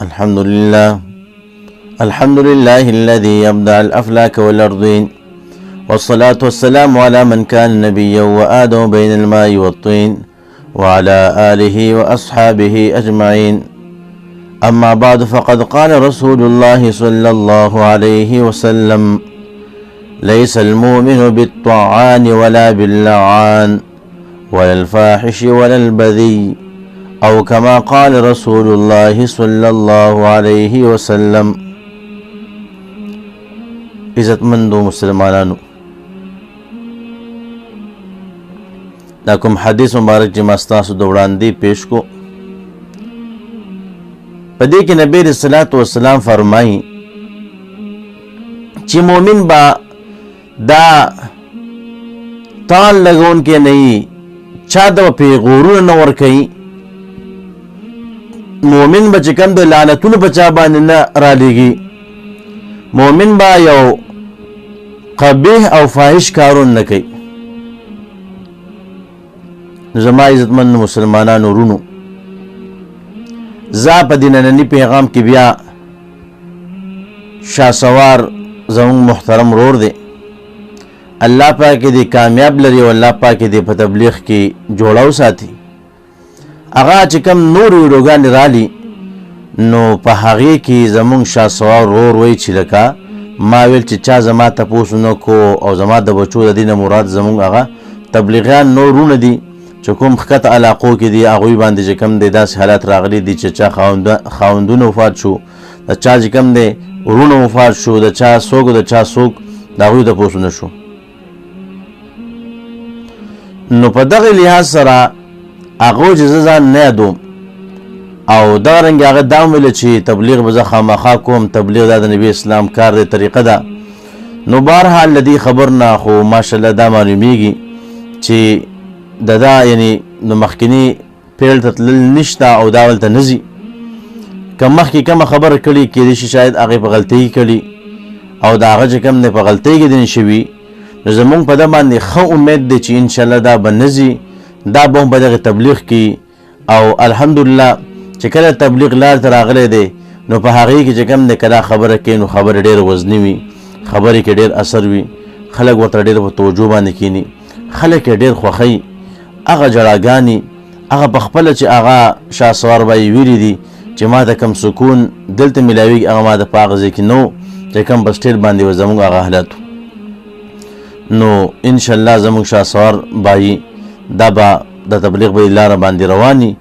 الحمد لله الذي يبدع الأفلاك والأرضين، والصلاة والسلام على من كان نبيا وآدم بين الماء والطين، وعلى آله وأصحابه أجمعين. أما بعد، فقد قال رسول الله صلى الله عليه وسلم: ليس المؤمن بالطعان ولا باللعان ولا الفاحش ولا البذي، او كما قال رسول الله صلى الله عليه وسلم. عزتمندو مسلمانانو، دا کوم حدیث مبارک چې ما ستاسو د وړاندې پیش کو، په دې کې نبی رسول الله والسلام فرمایي چې مؤمن با دا تال لګون کې نه چا د پیغورونه نه ور کوي، مومن به چې کوم د لعنتونو په چا باندې نه رالیږي، مومن به یو قبیح او فاحش کارون نه کوي. زما عزتمن مسلمانانو ورونو، زه په دې ننني پیغام کې بیا شاسوار زموږ محترم رور دی، الله پاک دې کامیاب لري او الله پاک دې په تبلیغ کې جوړاو ساتي. هغه چې کوم نور ویډیوګانې رالي نو په هغې کې زموږ شاسوار رور وایي چې لکه ما ویل چې چا زما تپوس نه کو او زما د بچو د دې نه مراد زموږ هغه تبلیغیان نورونه دي چې کوم ښکته علاقو کې دي، هغوی باندې چې کوم دی داسې حالات راغلي دي چې چا خاوندونه وفات شو، د چا چې کوم دی ورونه وفات شو، د چا څوک د چا څوک د هغوی تپوس نه شو. نو په دغه لحاظ سره هغه چې زه ځان نه یادوم او دغرنګې هغه دا ویله چې تبلیغ به زه خامخا کوم، تبلیغ دا د نبي اسلام کار دی، طریقه ده. نو بهرحال له دې خبر نه خو ماشاءالله دا معلومیږي چې د دا یعنی د مخکینی پیل ته تلل نشته او دا ولته نه ځي. که مخکې کومه خبره کړې کېدای شي شاید هغې په غلطۍ کړي او د هغه چې کوم دی په غلطۍ کې دین شوي، نو زمونږ په ده باندې ښه امید دی چې انشاءالله دا به نه ځي، دا به هم په دغې تبلیغ کې. او الحمدلله چې کله تبلیغ لار ته راغلی دی نو په هغې کې چې کوم دی که دا خبره کوي نو خبرې ډېر وزني وي، خبرې کې ډېر اثر وي، خلک ورته ډېر په توجه باندې کښېني، خلک یې ډېر خوښوي. هغه جړاګانې هغه په خپله چې هغه شاسوار بایي ویلي دي چې ما ته کوم سکون دلته میلاویږي هغه ما د په هغه ځای کې نه و چې کوم په سټیل باندې و زموږ هغه حالت. نو انشاءالله زموږ شاسوار بایي دا به د تبلیغ به لاره باندې رواني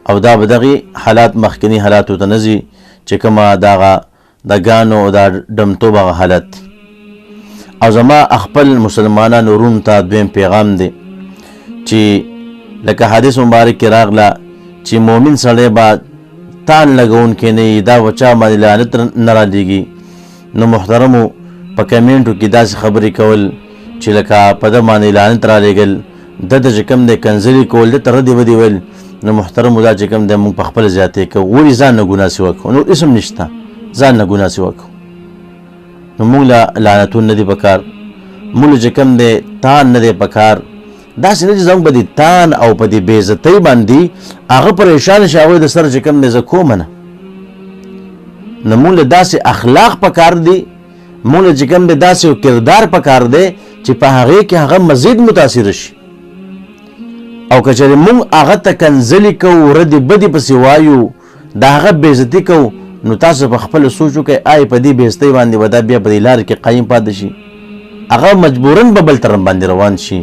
او دا به دغې حالات مخکني حالاتو ته نه ځي چې کومه دغه د ګانو او د ډمتوب هغه حالت. او زما خپل مسلمانانو ورونو ته دویم پیغام دی چې لکه حدیث مبارک کې راغله چې مؤمن سړی به تان لګونکی نه وي، دا به چا باندې لعنت نه رالیږي. نو محترمو په کمنټو کې داسې خبرې کول چې لکه په ده باندې لعنت رالیږل، ده ته چې کوم دی کنځلې کول، ده ته ردې بدې ویل، نو محترمو دا چې کوم دی موږ په خپله زیاتې کوو، ولې ځان نه ګناه سوه کوو، نور اسم نشته، ځان نه ګناه سوه کوو. نو موږ له لعنتون نه دي په کار، موږ له چې کوم دی تان نه دی په کار. داسې نه چې زموږ په دې تان او په دې بېعزتۍ باندې هغه پریشانه شي هغوی د سره چې کوم دی زه کومه نه. نو موږ له داسې اخلاق په کار دي، موږ له چې کوم دی داسې یو کردار په کار دی چې په هغې کې هغه مزید متاثره شي. او که چېرې موږ هغه ته کنځلې کوو، ردې بدې پسې وایو، د هغه بېعزتي کوو، نو تاسو په خپله سوچ وکئ آیا په دې بېعزتۍ باندې به دا بیا په دې لارې کې قایم پاتې شي، هغه مجبوراً به بل طرف باندې روان شي.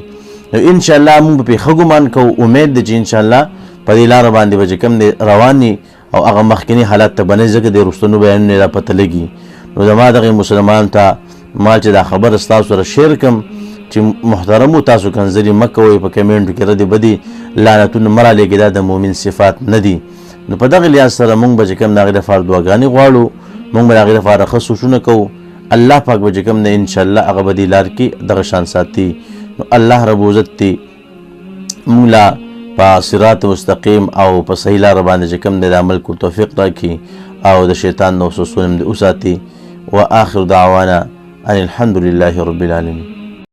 نو انشاءالله موږ به پرې ښه ګمان کوو، امید دی چې انشاءالله په دې لاره باندې به چې کوم دی روان وي او هغه مخکیني حالات ته به نه ځکه د وروستنو بیانونه یې را پته لګي. نو زما دغې مسلمانانو ته ما چې دا خبره ستاسو سره شیر کړم چې محترمو تاسو کنځلې مه کوئ، په کمنټو کې ردې بدې لعنتونه مه رالیږئ، دا د مؤمن صفات نه دي. نو په دغه لحاظ سره موږ به چې کوم د هغې لپاره دعاګانې غواړو، موږ به د هغې لپاره ښه سوچونه کوو، الله پاک به چې کوم دی انشاءالله هغه به دې لار کې دغه شان ساتي. نو الله رب عزت دې موږ له په صراط مستقیم او په صحیح لاره باندې چې کوم دی د عمل کو توفیق راکړي او د شیطان د وسوسو نه دې وساتي. وآخر دعوانا ان الحمد لله رب العالمین.